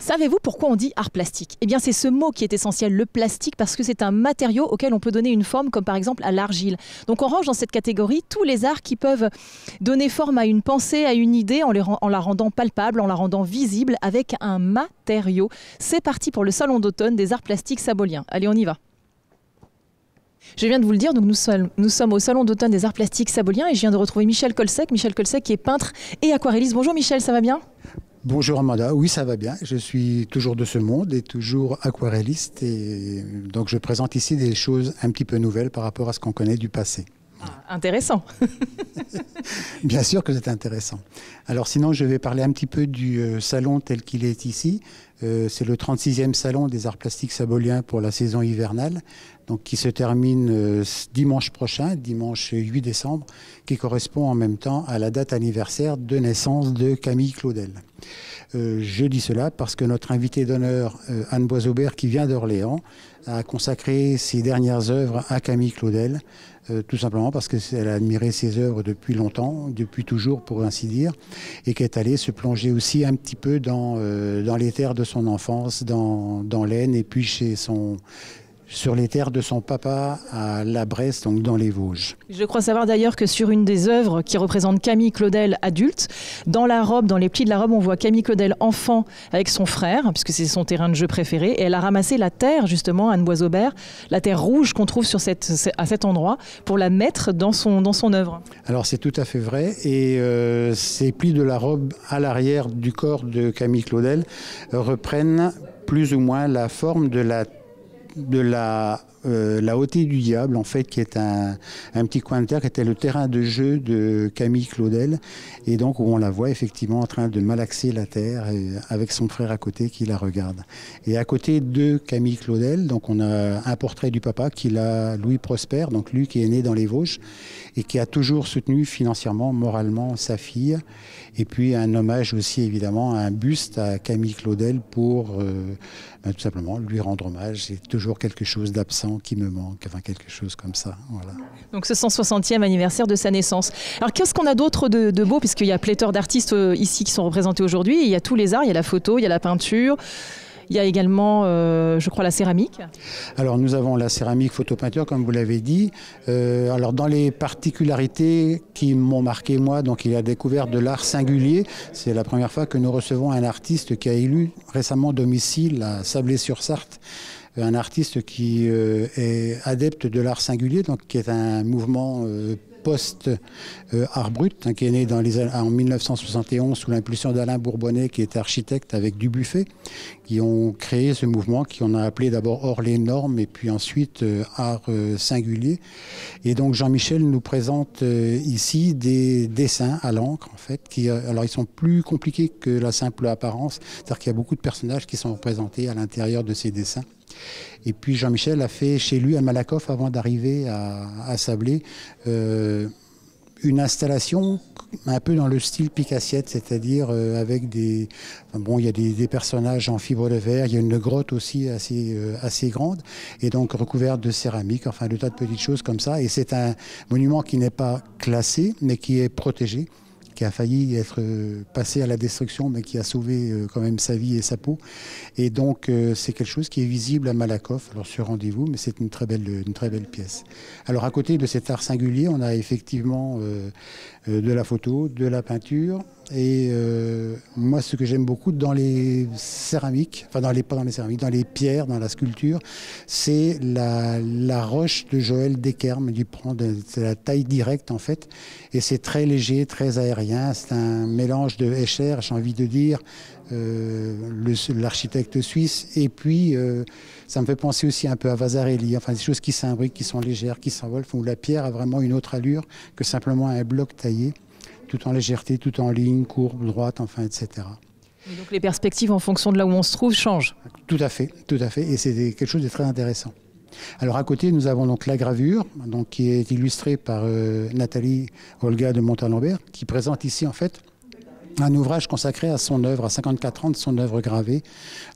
Savez-vous pourquoi on dit art plastique? Eh bien, c'est ce mot qui est essentiel, le plastique, parce que c'est un matériau auquel on peut donner une forme, comme par exemple à l'argile. Donc on range dans cette catégorie tous les arts qui peuvent donner forme à une pensée, à une idée, en la rendant palpable, en la rendant visible, avec un matériau. C'est parti pour le salon d'automne des arts plastiques saboliens. Allez, on y va. Je viens de vous le dire, donc nous sommes au Salon d'automne des arts plastiques saboliens et je viens de retrouver Michel Colsec. Michel Colsec qui est peintre et aquarelliste. Bonjour Michel, ça va bien? Bonjour Amanda, oui ça va bien, je suis toujours de ce monde et toujours aquarelliste et donc je présente ici des choses un petit peu nouvelles par rapport à ce qu'on connaît du passé. Ah, intéressant. Bien sûr que c'est intéressant. Alors sinon je vais parler un petit peu du salon tel qu'il est ici. C'est le 36e salon des arts plastiques saboliens pour la saison hivernale, donc qui se termine dimanche prochain, dimanche 8 décembre, qui correspond en même temps à la date anniversaire de naissance de Camille Claudel. Je dis cela parce que notre invitée d'honneur, Anne Boisaubert, qui vient d'Orléans, a consacré ses dernières œuvres à Camille Claudel, tout simplement parce qu'elle a admiré ses œuvres depuis longtemps, depuis toujours pour ainsi dire, et qu'elle est allée se plonger aussi un petit peu dans les terres de son enfance, dans l'Aisne, et puis sur les terres de son papa à La Bresse, donc dans les Vosges. Je crois savoir d'ailleurs que sur une des œuvres qui représente Camille Claudel adulte, dans la robe, dans les plis de la robe, on voit Camille Claudel enfant avec son frère, puisque c'est son terrain de jeu préféré, et elle a ramassé la terre, justement, Anne Boisaubert, la terre rouge qu'on trouve à cet endroit, pour la mettre dans son œuvre. Alors c'est tout à fait vrai, et ces plis de la robe à l'arrière du corps de Camille Claudel reprennent plus ou moins la forme de la Hauteur du Diable, en fait, qui est un petit coin de terre qui était le terrain de jeu de Camille Claudel, et donc où on la voit effectivement en train de malaxer la terre avec son frère à côté qui la regarde. Et à côté de Camille Claudel, donc on a un portrait du papa qui a Louis Prosper, donc lui qui est né dans les Vosges et qui a toujours soutenu financièrement, moralement sa fille. Et puis un hommage aussi évidemment, un buste à Camille Claudel pour tout simplement lui rendre hommage. C'est toujours quelque chose d'absent qui me manque, enfin quelque chose comme ça. Voilà. Donc ce 160e anniversaire de sa naissance. Alors qu'est-ce qu'on a d'autre de beau, puisqu'il y a pléthore d'artistes ici qui sont représentés aujourd'hui. Il y a tous les arts, il y a la photo, il y a la peinture. Il y a également, je crois, la céramique. Alors nous avons la céramique photopeinture, comme vous l'avez dit. Alors dans les particularités qui m'ont marqué moi, donc il y a la découverte de l'art singulier. C'est la première fois que nous recevons un artiste qui a élu récemment domicile à Sablé-sur-Sarthe. Un artiste qui est adepte de l'art singulier, donc qui est un mouvement post-art brut, qui est né en 1971 sous l'impulsion d'Alain Bourbonnais, qui était architecte avec Dubuffet, qui ont créé ce mouvement qu'on a appelé d'abord hors les normes et puis ensuite art singulier. Et donc Jean-Michel nous présente ici des dessins à l'encre, en fait, alors ils sont plus compliqués que la simple apparence, c'est-à-dire qu'il y a beaucoup de personnages qui sont représentés à l'intérieur de ces dessins. Et puis Jean-Michel a fait chez lui à Malakoff, avant d'arriver à Sablé, une installation un peu dans le style Picassiette, c'est-à-dire avec il y a des personnages en fibre de verre, il y a une grotte aussi assez grande, et donc recouverte de céramique, enfin de tas de petites choses comme ça. Et c'est un monument qui n'est pas classé, mais qui est protégé, qui a failli être passé à la destruction, mais qui a sauvé quand même sa vie et sa peau. Et donc, c'est quelque chose qui est visible à Malakoff, alors sur rendez-vous, mais c'est une très belle pièce. Alors, à côté de cet art singulier, on a effectivement de la photo, de la peinture, et moi, ce que j'aime beaucoup dans les céramiques, enfin, pas dans les céramiques, dans les pierres, dans la sculpture, c'est la roche de Joël Desquermes. C'est la taille directe, en fait, et c'est très léger, très aérien. C'est un mélange de Escher, j'ai envie de dire, l'architecte suisse, et puis ça me fait penser aussi un peu à Vasarely, enfin des choses qui s'imbriquent, qui sont légères, qui s'envolent, où la pierre a vraiment une autre allure que simplement un bloc taillé, tout en légèreté, tout en ligne, courbe, droite, enfin, etc. Et donc les perspectives en fonction de là où on se trouve changent. Tout à fait, et c'est quelque chose de très intéressant. Alors à côté, nous avons donc la gravure, donc, qui est illustrée par Nathalie Olga de Montalembert, qui présente ici en fait un ouvrage consacré à son œuvre, à 54 ans de son œuvre gravée,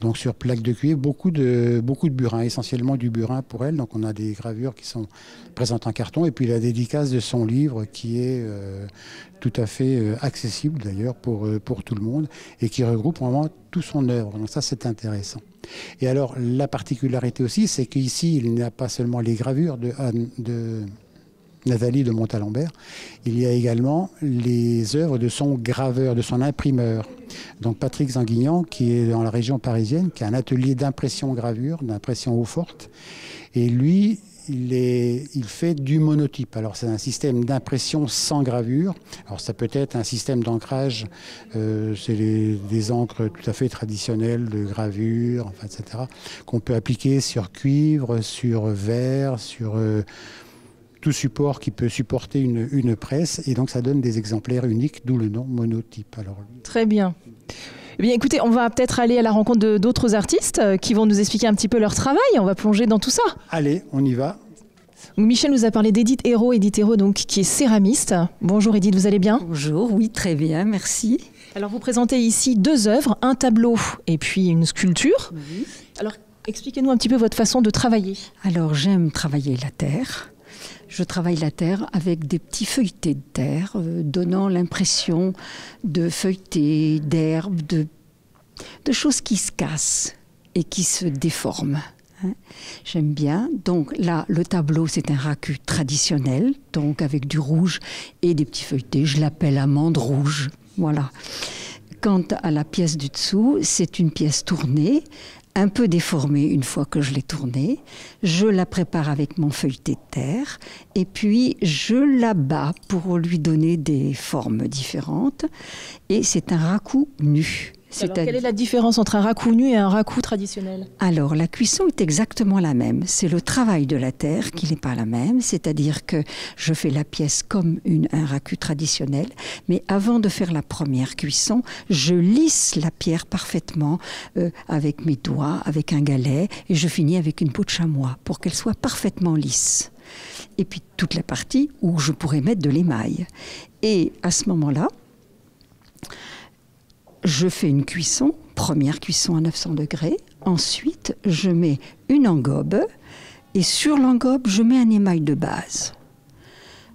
donc sur plaque de cuivre, beaucoup de burin, essentiellement du burin pour elle. Donc on a des gravures qui sont présentes en carton, et puis la dédicace de son livre qui est tout à fait accessible d'ailleurs pour tout le monde, et qui regroupe vraiment tout son œuvre. Donc ça, c'est intéressant. Et alors la particularité aussi, c'est qu'ici, il n'y a pas seulement les gravures de Nathalie de Montalembert, il y a également les œuvres de son graveur, de son imprimeur. Donc Patrick Zanguignan, qui est dans la région parisienne, qui a un atelier d'impression-gravure, d'impression eau forte. Et lui, il fait du monotype. Alors c'est un système d'impression sans gravure. Alors ça peut être un système d'ancrage, c'est des encres tout à fait traditionnelles de gravure, enfin, etc., qu'on peut appliquer sur cuivre, sur verre, sur tout support qui peut supporter une presse, et donc ça donne des exemplaires uniques, d'où le nom monotype. Alors, très bien. Eh bien, écoutez, on va peut-être aller à la rencontre d'autres artistes qui vont nous expliquer un petit peu leur travail. On va plonger dans tout ça. Allez, on y va. Michel nous a parlé d'Edith Hérault. Edith Hérault, donc, qui est céramiste. Bonjour Edith, vous allez bien? Bonjour, oui, très bien, merci. Alors, vous présentez ici 2 œuvres, un tableau et puis une sculpture. Oui. Alors, expliquez-nous un petit peu votre façon de travailler. Alors, j'aime travailler la terre. Je travaille la terre avec des petits feuilletés de terre, donnant l'impression de feuilletés, d'herbes, de choses qui se cassent et qui se déforment. J'aime bien. Donc là, le tableau, c'est un racu traditionnel, donc avec du rouge et des petits feuilletés. Je l'appelle amande rouge. Voilà. Quant à la pièce du dessous, c'est une pièce tournée, un peu déformée une fois que je l'ai tournée. Je la prépare avec mon feuilleté de terre et puis je la bats pour lui donner des formes différentes. Et c'est un raku nu. Alors, quelle est la différence entre un raku nu et un raku traditionnel? Alors, la cuisson est exactement la même. C'est le travail de la terre qui n'est pas la même. C'est-à-dire que je fais la pièce comme un raku traditionnel. Mais avant de faire la première cuisson, je lisse la pierre parfaitement avec mes doigts, avec un galet. Et je finis avec une peau de chamois pour qu'elle soit parfaitement lisse. Et puis, toute la partie où je pourrais mettre de l'émail. Et à ce moment-là, je fais une cuisson, première cuisson à 900 degrés. Ensuite, je mets une engobe et sur l'engobe, je mets un émail de base.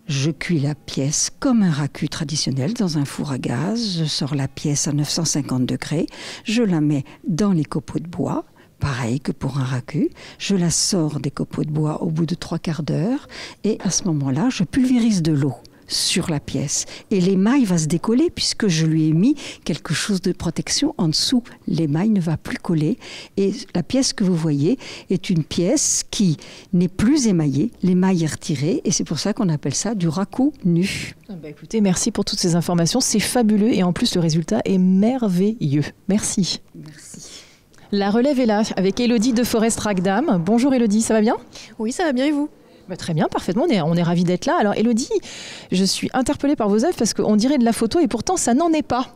Je cuis la pièce comme un raku traditionnel dans un four à gaz. Je sors la pièce à 950 degrés. Je la mets dans les copeaux de bois. Pareil que pour un raku. Je la sors des copeaux de bois au bout de 3/4 d'heure. Et à ce moment-là, je pulvérise de l'eau sur la pièce. Et l'émail va se décoller puisque je lui ai mis quelque chose de protection en dessous. L'émail ne va plus coller. Et la pièce que vous voyez est une pièce qui n'est plus émaillée. L'émail est retiré et c'est pour ça qu'on appelle ça du raku nu. Écoutez, merci pour toutes ces informations. C'est fabuleux et en plus, le résultat est merveilleux. Merci. Merci. La relève est là avec Élodie de Forest-Ragdam. Bonjour Élodie, ça va bien? Oui, ça va bien et vous? Très bien, parfaitement, on est ravis d'être là. Alors Élodie, je suis interpellée par vos œuvres parce qu'on dirait de la photo et pourtant ça n'en est pas.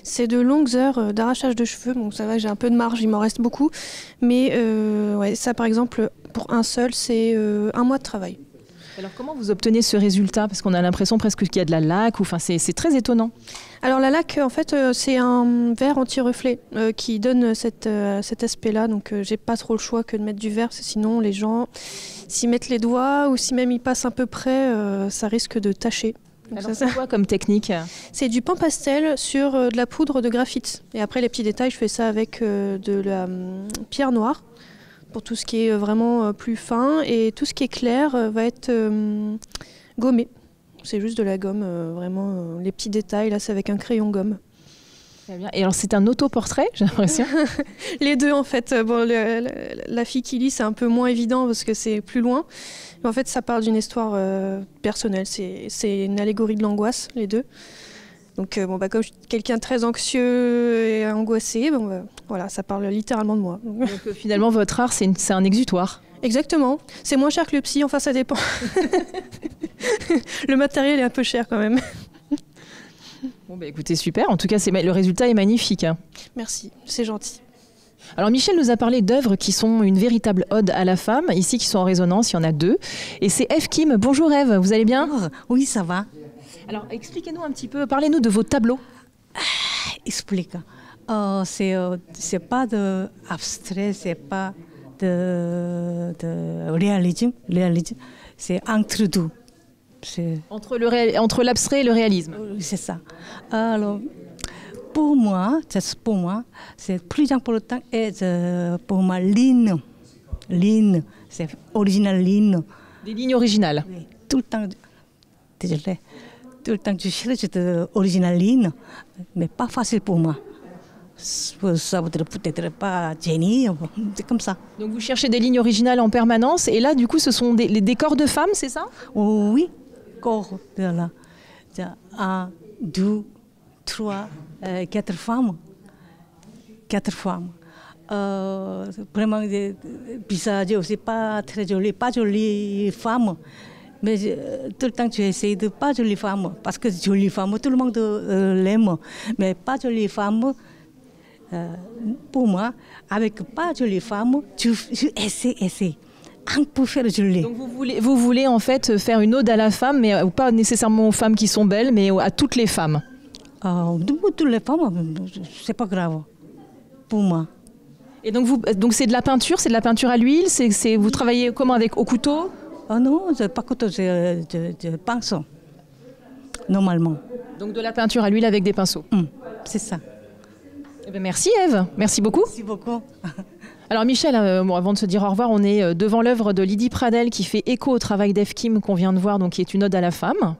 C'est de longues heures d'arrachage de cheveux, bon ça va, j'ai un peu de marge, il m'en reste beaucoup. Mais ouais, ça par exemple, pour un seul, c'est 1 mois de travail. Alors comment vous obtenez ce résultat? Parce qu'on a l'impression presque qu'il y a de la laque, c'est très étonnant. Alors la laque, en fait, c'est un verre anti-reflet qui donne cet aspect-là. Donc j'ai pas trop le choix que de mettre du verre, parce que sinon les gens, s'y mettent les doigts ou si même ils passent un peu près, ça risque de tacher. Donc alors c'est quoi comme technique? C'est du pain pastel sur de la poudre de graphite. Et après les petits détails, je fais ça avec de la pierre noire, pour tout ce qui est vraiment plus fin, et tout ce qui est clair va être gommé. C'est juste de la gomme, vraiment les petits détails, là c'est avec un crayon gomme. Très bien. Et alors c'est un autoportrait, j'ai l'impression? Les deux en fait. Bon, la fille qui lit c'est un peu moins évident parce que c'est plus loin. Mais en fait ça parle d'une histoire personnelle, c'est une allégorie de l'angoisse, les deux. Donc comme je suis quelqu'un de très anxieux et angoissé, voilà, ça parle littéralement de moi. Donc finalement votre art c'est un exutoire. Exactement. C'est moins cher que le psy, enfin ça dépend. Le matériel est un peu cher quand même. Bon écoutez, super. En tout cas, le résultat est magnifique. Merci, c'est gentil. Alors Michel nous a parlé d'œuvres qui sont une véritable ode à la femme, ici qui sont en résonance, il y en a 2. Et c'est Eve Kim. Bonjour Eve, vous allez bien? Oui, ça va. Alors expliquez-nous un petit peu, parlez-nous de vos tableaux. explique. C'est pas de abstrait, c'est pas de réalisme. C'est entre deux. Entre l'abstrait et le réalisme. C'est ça. Alors, pour moi, c'est plus important et pour moi ligne, c'est original ligne. Des lignes originales. Oui, tout le temps, désolé, tout le temps je cherche original ligne, mais pas facile pour moi. Ça voudrait peut-être pas génie, c'est comme ça. Donc vous cherchez des lignes originales en permanence et là du coup ce sont les décors de femmes, c'est ça? Oui, corps de là. 1, 2, 3, 4 femmes. 4 femmes. Vraiment, le visage aussi pas très joli, pas jolie femme. Mais tout le temps, tu essaies de pas jolie femme. Parce que jolie femme, tout le monde l'aime. Mais pas jolie femme, pour moi, avec pas jolie femme, tu essaies. Un peu faire jolie. Donc vous voulez en fait faire une ode à la femme, mais pas nécessairement aux femmes qui sont belles, mais à toutes les femmes. Toutes les femmes, c'est pas grave pour moi. Et donc c'est de la peinture à l'huile, vous travaillez comment au couteau? Non, c'est pas couteau, c'est de pinceau, normalement. Donc de la peinture à l'huile avec des pinceaux. C'est ça. Eh bien, merci Ève, merci beaucoup. Merci beaucoup. Alors Michel, avant de se dire au revoir, on est devant l'œuvre de Lydie Pradel qui fait écho au travail d'Ève Kim qu'on vient de voir, donc qui est une ode à la femme.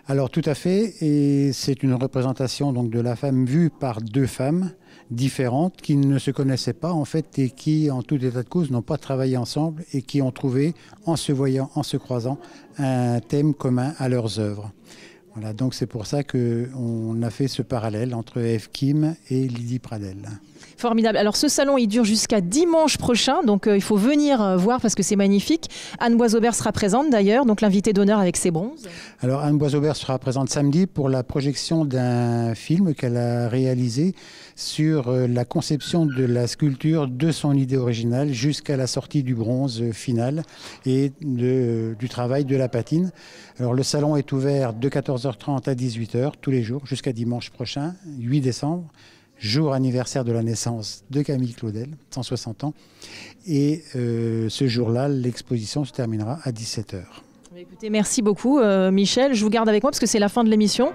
Alors tout à fait, et c'est une représentation donc de la femme vue par 2 femmes différentes qui ne se connaissaient pas en fait et qui en tout état de cause n'ont pas travaillé ensemble et qui ont trouvé en se voyant, en se croisant, un thème commun à leurs œuvres. Voilà, donc c'est pour ça qu'on a fait ce parallèle entre Ève Kim et Lydie Pradel. Formidable. Alors ce salon, il dure jusqu'à dimanche prochain, donc il faut venir voir parce que c'est magnifique. Anne Boisaubert sera présente d'ailleurs, donc l'invitée d'honneur avec ses bronzes. Alors Anne Boisaubert sera présente samedi pour la projection d'un film qu'elle a réalisé sur la conception de la sculpture de son idée originale jusqu'à la sortie du bronze final et du travail de la patine. Alors le salon est ouvert de 14h30 à 18h tous les jours jusqu'à dimanche prochain, 8 décembre. Jour anniversaire de la naissance de Camille Claudel, 160 ans. Et ce jour-là, l'exposition se terminera à 17h. Écoutez, merci beaucoup Michel. Je vous garde avec moi parce que c'est la fin de l'émission.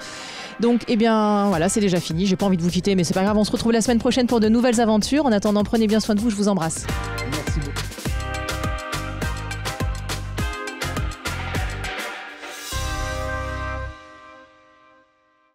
Donc, eh bien, voilà, c'est déjà fini. J'ai pas envie de vous quitter, mais c'est pas grave. On se retrouve la semaine prochaine pour de nouvelles aventures. En attendant, prenez bien soin de vous. Je vous embrasse. Merci.